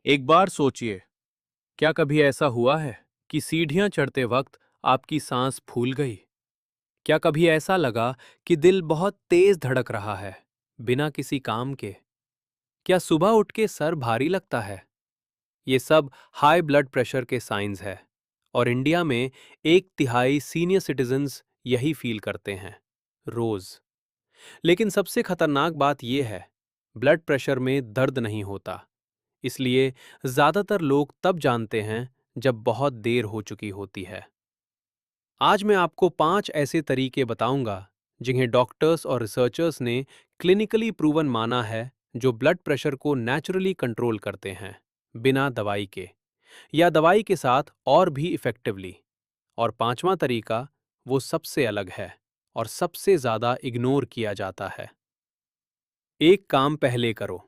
एक बार सोचिए, क्या कभी ऐसा हुआ है कि सीढ़ियां चढ़ते वक्त आपकी सांस फूल गई? क्या कभी ऐसा लगा कि दिल बहुत तेज धड़क रहा है, बिना किसी काम के? क्या सुबह उठ के सर भारी लगता है? ये सब हाई ब्लड प्रेशर के साइंस है, और इंडिया में 1/3 सीनियर सिटीजन्स यही फील करते हैं, रोज। लेकिन सबसे खतरनाक बात यह है, ब्लड प्रेशर में दर्द नहीं होता, इसलिए ज्यादातर लोग तब जानते हैं जब बहुत देर हो चुकी होती है। आज मैं आपको 5 ऐसे तरीके बताऊंगा जिन्हें डॉक्टर्स और रिसर्चर्स ने क्लिनिकली प्रूवन माना है, जो ब्लड प्रेशर को नेचुरली कंट्रोल करते हैं, बिना दवाई के या दवाई के साथ और भी इफेक्टिवली। और पांचवा तरीका वो सबसे अलग है और सबसे ज्यादा इग्नोर किया जाता है। एक काम पहले करो।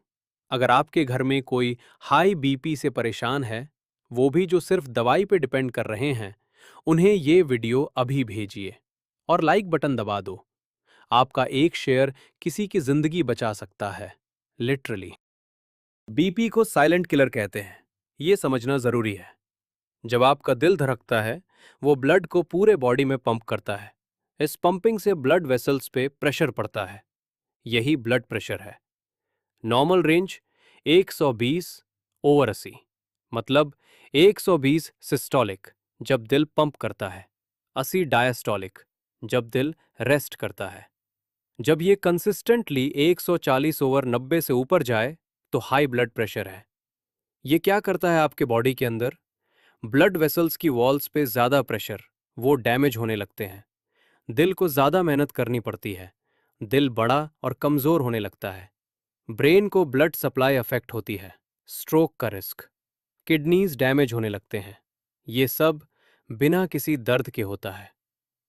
अगर आपके घर में कोई हाई बीपी से परेशान है, वो भी जो सिर्फ दवाई पे डिपेंड कर रहे हैं, उन्हें ये वीडियो अभी भेजिए और लाइक बटन दबा दो। आपका एक शेयर किसी की जिंदगी बचा सकता है, लिटरली। बीपी को साइलेंट किलर कहते हैं, ये समझना जरूरी है। जब आपका दिल धड़कता है, वो ब्लड को पूरे बॉडी में पंप करता है। इस पंपिंग से ब्लड वेसल्स पे प्रेशर पड़ता है, यही ब्लड प्रेशर है। नॉर्मल रेंज 120/80, मतलब 120 सिस्टोलिक जब दिल पंप करता है, 80 डायस्टोलिक जब दिल रेस्ट करता है। जब ये कंसिस्टेंटली 140/90 से ऊपर जाए तो हाई ब्लड प्रेशर है। ये क्या करता है आपके बॉडी के अंदर? ब्लड वेसल्स की वॉल्स पे ज्यादा प्रेशर, वो डैमेज होने लगते हैं। दिल को ज्यादा मेहनत करनी पड़ती है, दिल बड़ा और कमजोर होने लगता है। ब्रेन को ब्लड सप्लाई अफेक्ट होती है, स्ट्रोक का रिस्क, किडनीज डैमेज होने लगते हैं। ये सब बिना किसी दर्द के होता है।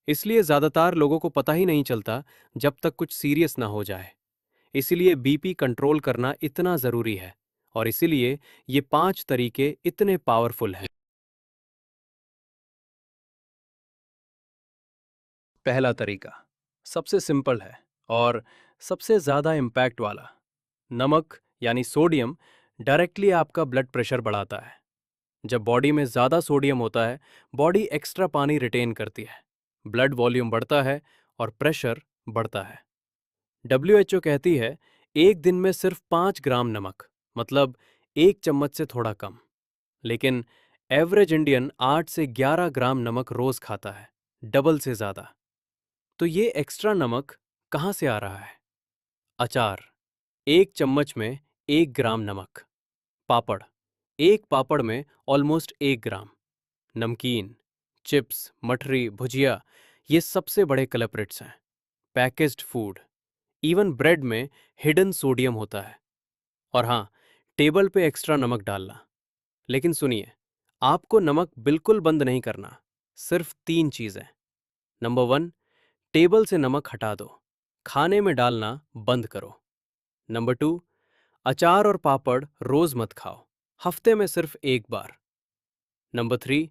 इसलिए ज्यादातर लोगों को पता ही नहीं चलता जब तक कुछ सीरियस ना हो जाए। इसीलिए बीपी कंट्रोल करना इतना जरूरी है, और इसीलिए ये 5 तरीके इतने पावरफुल हैं। पहला तरीका सबसे सिंपल है और सबसे ज्यादा इम्पैक्ट वाला। नमक यानी सोडियम डायरेक्टली आपका ब्लड प्रेशर बढ़ाता है। जब बॉडी में ज्यादा सोडियम होता है, बॉडी एक्स्ट्रा पानी रिटेन करती है, ब्लड वॉल्यूम बढ़ता है और प्रेशर बढ़ता है। डब्ल्यूएचओ कहती है, एक दिन में सिर्फ 5 ग्राम नमक, मतलब 1 चम्मच से थोड़ा कम। लेकिन एवरेज इंडियन 8 से 11 ग्राम नमक रोज खाता है, डबल से ज्यादा। तो ये एक्स्ट्रा नमक कहाँ से आ रहा है? अचार, 1 चम्मच में 1 ग्राम नमक। पापड़, एक पापड़ में ऑलमोस्ट 1 ग्राम। नमकीन, चिप्स, मठरी, भुजिया, ये सबसे बड़े कल्प्रिट्स हैं। पैकेज्ड फूड, इवन ब्रेड में हिडन सोडियम होता है। और हाँ, टेबल पे एक्स्ट्रा नमक डालना। लेकिन सुनिए, आपको नमक बिल्कुल बंद नहीं करना। सिर्फ 3 चीजें। नंबर 1, टेबल से नमक हटा दो, खाने में डालना बंद करो। नंबर 2, अचार और पापड़ रोज मत खाओ, हफ्ते में सिर्फ एक बार। नंबर 3,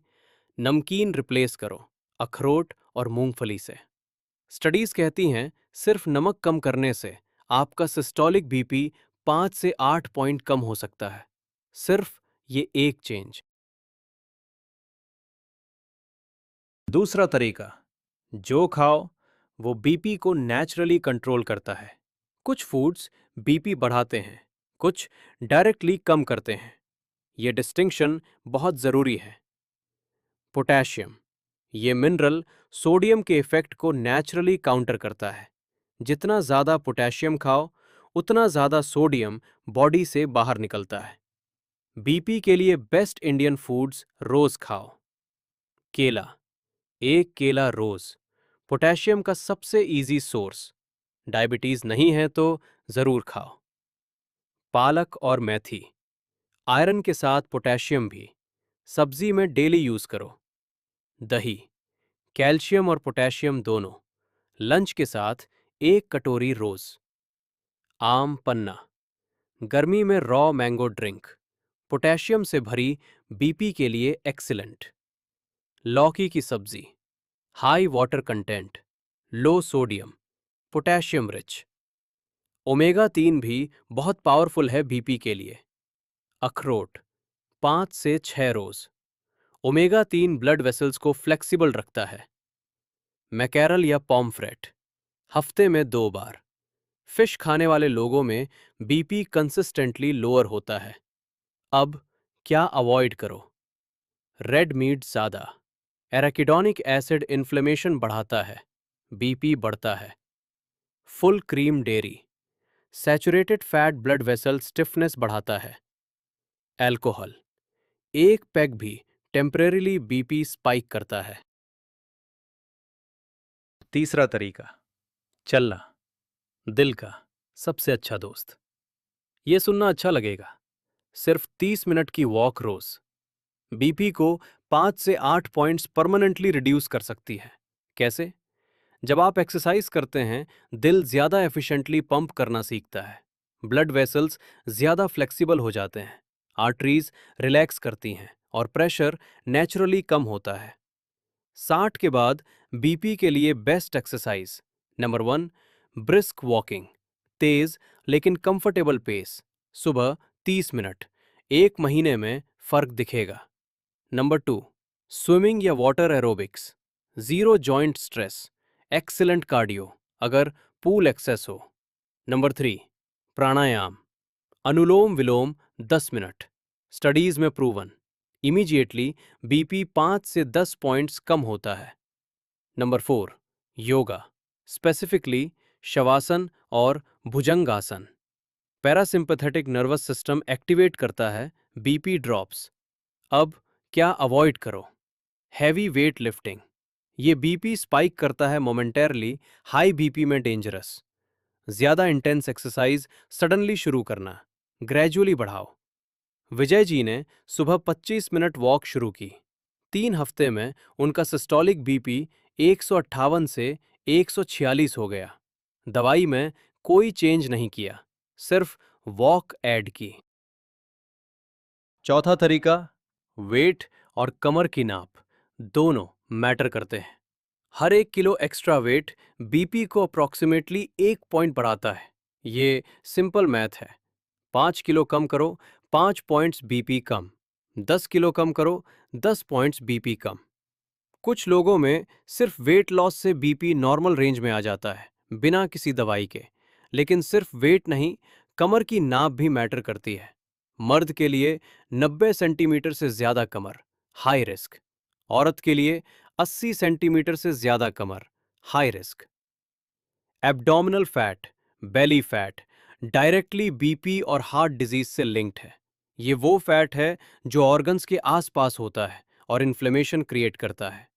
नमकीन रिप्लेस करो अखरोट और मूंगफली से। स्टडीज कहती हैं, सिर्फ नमक कम करने से आपका सिस्टोलिक बीपी 5 से 8 पॉइंट कम हो सकता है। सिर्फ ये एक चेंज। दूसरा तरीका, जो खाओ वो बीपी को नेचुरली कंट्रोल करता है। कुछ फूड्स बीपी बढ़ाते हैं, कुछ डायरेक्टली कम करते हैं। ये डिस्टिंक्शन बहुत जरूरी है। पोटेशियम, ये मिनरल सोडियम के इफेक्ट को नेचुरली काउंटर करता है। जितना ज्यादा पोटेशियम खाओ, उतना ज्यादा सोडियम बॉडी से बाहर निकलता है। बीपी के लिए बेस्ट इंडियन फूड्स रोज खाओ। केला, एक केला रोज, पोटेशियम का सबसे इजी सोर्स। डायबिटीज नहीं है तो जरूर खाओ। पालक और मेथी, आयरन के साथ पोटेशियम भी, सब्जी में डेली यूज करो। दही, कैल्शियम और पोटेशियम दोनों, लंच के साथ 1 कटोरी रोज। आम पन्ना, गर्मी में रॉ मैंगो ड्रिंक, पोटेशियम से भरी, बीपी के लिए एक्सीलेंट। लौकी की सब्जी, हाई वाटर कंटेंट, लो सोडियम, पोटेशियम रिच। ओमेगा 3 भी बहुत पावरफुल है बीपी के लिए। अखरोट, 5 से 6 रोज। ओमेगा 3 ब्लड वेसल्स को फ्लेक्सिबल रखता है। मैकेरल या पॉम्फ्रेट हफ्ते में 2 बार। फिश खाने वाले लोगों में बीपी कंसिस्टेंटली लोअर होता है। अब क्या अवॉइड करो? रेड मीट ज़्यादा। एराकिडोनिक एसिड इन्फ्लेमेशन बढ़ाता है, बीपी बढ़ता है। Full cream dairy, saturated fat blood vessel stiffness बढ़ाता है। अल्कोहल, एक पैग भी टेम्परेरीली बीपी स्पाइक करता है। तीसरा तरीका, चलना, दिल का सबसे अच्छा दोस्त। ये सुनना अच्छा लगेगा। सिर्फ 30 मिनट की वॉक रोज बीपी को 5 से 8 पॉइंट्स परमानेंटली रिड्यूस कर सकती है। कैसे? जब आप एक्सरसाइज करते हैं, दिल ज्यादा एफिशिएंटली पंप करना सीखता है। ब्लड वेसल्स ज्यादा फ्लेक्सिबल हो जाते हैं, आर्टरीज रिलैक्स करती हैं और प्रेशर नेचुरली कम होता है। 60 के बाद बीपी के लिए best exercise. Number 1, brisk walking, तेज लेकिन कंफर्टेबल पेस, सुबह 30 मिनट, 1 महीने में फर्क दिखेगा। नंबर 2, स्विमिंग या water aerobics, zero joint stress, excellent cardio अगर पूल एक्सेस हो। नंबर 3, प्राणायाम, अनुलोम विलोम 10 मिनट, स्टडीज में प्रूवन, इमीडिएटली बीपी 5 से 10 पॉइंट्स कम होता है। नंबर 4, योगा, स्पेसिफिकली शवासन और भुजंगासन, पैरासिम्पैथेटिक नर्वस सिस्टम एक्टिवेट करता है, बीपी ड्रॉप्स। अब क्या अवॉइड करो? हैवी वेट लिफ्टिंग, ये बीपी स्पाइक करता है मोमेंटरली, हाई बीपी में डेंजरस। ज्यादा इंटेंस एक्सरसाइज सडनली शुरू करना, ग्रेजुअली बढ़ाओ। विजय जी ने सुबह 25 मिनट वॉक शुरू की। 3 हफ्ते में उनका सिस्टोलिक बीपी 158 से 146 हो गया। दवाई में कोई चेंज नहीं किया, सिर्फ वॉक ऐड की। चौथा तरीका, वेट और कमर की नाप दोनों मैटर करते हैं। हर 1 किलो एक्स्ट्रा वेट बीपी को अप्रॉक्सीमेटली 1 पॉइंट बढ़ाता है। ये सिंपल मैथ है। 5 किलो कम करो, 5 पॉइंट्स बीपी कम। 10 किलो कम करो, 10 पॉइंट्स बीपी कम। कुछ लोगों में सिर्फ वेट लॉस से बीपी नॉर्मल रेंज में आ जाता है, बिना किसी दवाई के। लेकिन सिर्फ वेट नहीं, कमर की नाप भी मैटर करती है। मर्द के लिए 90 सेंटीमीटर से ज्यादा कमर, हाई रिस्क। औरत के लिए 80 सेंटीमीटर से ज्यादा कमर, high risk. Abdominal fat, belly fat directly BP और हार्ट डिजीज से लिंक्ड है। ये वो फैट है जो ऑर्गन्स के आसपास होता है और इन्फ्लेमेशन क्रिएट करता है।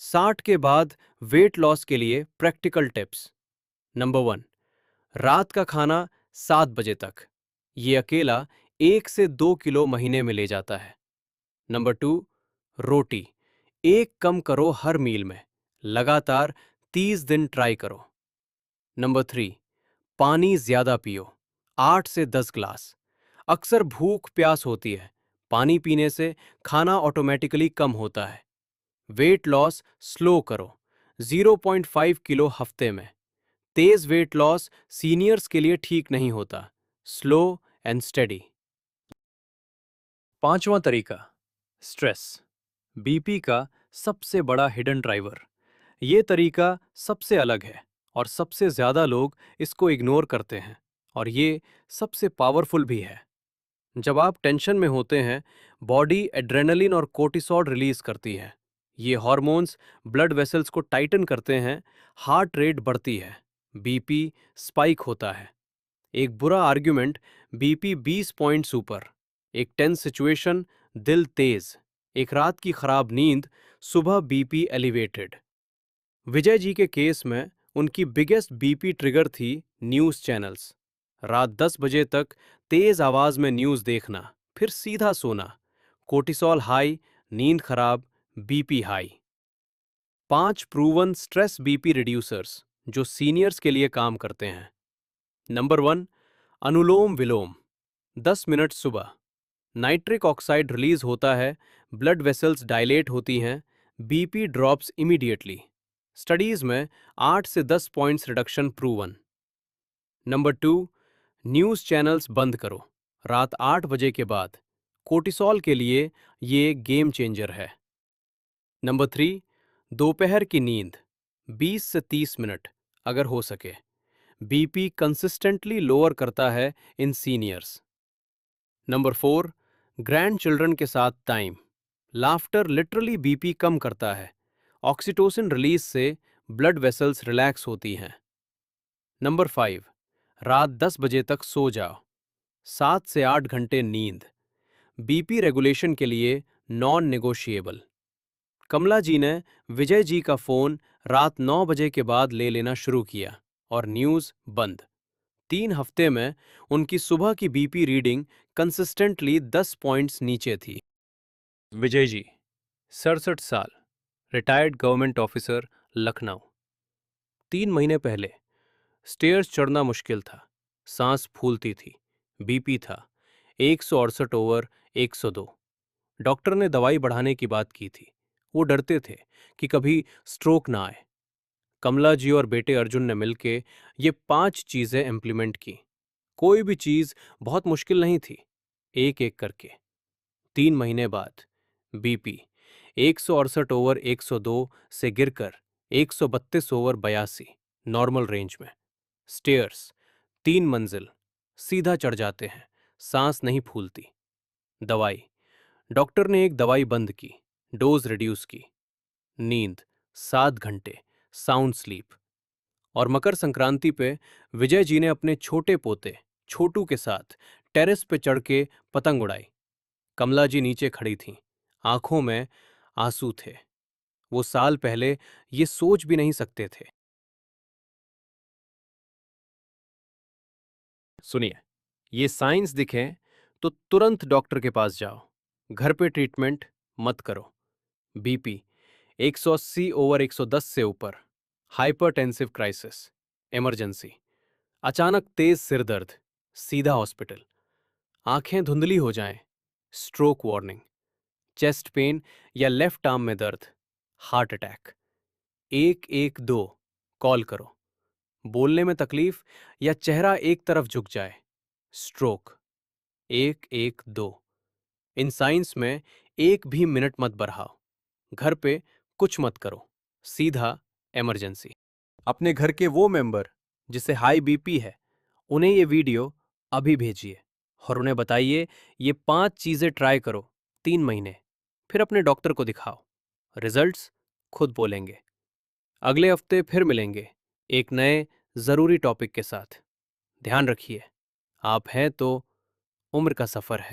60 के बाद वेट लॉस के लिए प्रैक्टिकल टिप्स। नंबर 1, रात का खाना 7 बजे तक। ये अकेला 1 से 2 किलो महीने में ले जाता है। नंबर 2, रोटी एक कम करो हर मील में, लगातार 30 दिन ट्राई करो। नंबर 3, पानी ज्यादा पियो, 8 से 10 ग्लास। अक्सर भूख प्यास होती है, पानी पीने से खाना ऑटोमेटिकली कम होता है। वेट लॉस स्लो करो, 0.5 किलो हफ्ते में। तेज वेट लॉस सीनियर्स के लिए ठीक नहीं होता, स्लो एंड स्टेडी। पांचवा तरीका, स्ट्रेस, बीपी का सबसे बड़ा हिडन ड्राइवर। ये तरीका सबसे अलग है और सबसे ज्यादा लोग इसको इग्नोर करते हैं, और ये सबसे पावरफुल भी है। जब आप टेंशन में होते हैं, बॉडी एड्रेनलिन और कोर्टिसोल रिलीज करती है। ये हार्मोन्स ब्लड वेसल्स को टाइटन करते हैं, हार्ट रेट बढ़ती है, बीपी स्पाइक होता है। एक बुरा आर्ग्यूमेंट, बीपी 20 पॉइंट्स ऊपर। एक टेंस सिचुएशन, दिल तेज। एक रात की खराब नींद, सुबह बीपी एलिवेटेड। विजय जी के केस में उनकी बिगेस्ट बीपी ट्रिगर थी न्यूज़ चैनल्स। रात 10 बजे तक तेज आवाज में न्यूज़ देखना, फिर सीधा सोना। कोर्टिसोल हाई, नींद खराब, BP high. 5 proven stress BP reducers जो सीनियर्स के लिए काम करते हैं। नंबर 1, अनुलोम विलोम, 10 मिनट सुबह। नाइट्रिक ऑक्साइड रिलीज होता है, ब्लड वेसल्स डायलेट होती हैं, बीपी ड्रॉप्स इमीडिएटली। स्टडीज में 8 से 10 points reduction proven. Number 2, news channels बंद करो रात 8 बजे के बाद। कोर्टिसोल के लिए ये गेम चेंजर है। नंबर 3, दोपहर की नींद 20 से 30 मिनट अगर हो सके। बीपी कंसिस्टेंटली लोअर करता है इन सीनियर्स। नंबर 4, ग्रैंड चिल्ड्रन के साथ टाइम। लाफ्टर लिटरली बीपी कम करता है। ऑक्सीटोसिन रिलीज से ब्लड वेसल्स रिलैक्स होती हैं। नंबर 5, रात 10 बजे तक सो जाओ। 7 से 8 घंटे नींद बीपी रेगुलेशन के लिए नॉन नेगोशिएबल। कमला जी ने विजय जी का फोन रात 9 बजे के बाद ले लेना शुरू किया और न्यूज बंद। 3 हफ्ते में उनकी सुबह की बीपी रीडिंग कंसिस्टेंटली 10 पॉइंट्स नीचे थी। विजय जी, 67 साल, रिटायर्ड गवर्नमेंट ऑफिसर, लखनऊ। 3 महीने पहले स्टेयर्स चढ़ना मुश्किल था, सांस फूलती थी, बीपी था 168/102। डॉक्टर ने दवाई बढ़ाने की बात की थी। वो डरते थे कि कभी स्ट्रोक ना आए। कमला जी और बेटे अर्जुन ने मिलके ये 5 चीजें इम्प्लीमेंट की। कोई भी चीज बहुत मुश्किल नहीं थी। एक एक करके 3 महीने बाद बीपी 168/102 से गिरकर 132/82 नॉर्मल रेंज में। स्टेयर्स 3 मंजिल सीधा चढ़ जाते हैं, सांस नहीं फूलती। दवाई, डॉक्टर ने एक दवाई बंद की, डोज रिड्यूस की। नींद 7 घंटे, साउंड स्लीप। और मकर संक्रांति पे विजय जी ने अपने छोटे पोते छोटू के साथ टेरेस पे चढ़ के पतंग उड़ाई। कमला जी नीचे खड़ी थीं, आंखों में आंसू थे। वो साल पहले ये सोच भी नहीं सकते थे। सुनिए, ये साइंस दिखें तो तुरंत डॉक्टर के पास जाओ। घर पे ट्रीटमेंट मत करो। बीपी 180/110 से ऊपर, हाइपरटेंसिव क्राइसिस, इमरजेंसी। अचानक तेज सिर दर्द, सीधा हॉस्पिटल। आंखें धुंधली हो जाएं, स्ट्रोक वार्निंग। चेस्ट पेन या लेफ्ट आर्म में दर्द, हार्ट अटैक। 112 कॉल करो। बोलने में तकलीफ या चेहरा एक तरफ झुक जाए, स्ट्रोक। 112। इन साइंस में एक भी मिनट मत बढ़ाओ। घर पे कुछ मत करो, सीधा इमरजेंसी। अपने घर के वो मेंबर जिसे हाई बीपी है, उन्हें ये वीडियो अभी भेजिए और उन्हें बताइए ये 5 चीजें ट्राई करो 3 महीने, फिर अपने डॉक्टर को दिखाओ। रिजल्ट्स खुद बोलेंगे। अगले हफ्ते फिर मिलेंगे एक नए जरूरी टॉपिक के साथ। ध्यान रखिए, आप हैं तो उम्र का सफर है।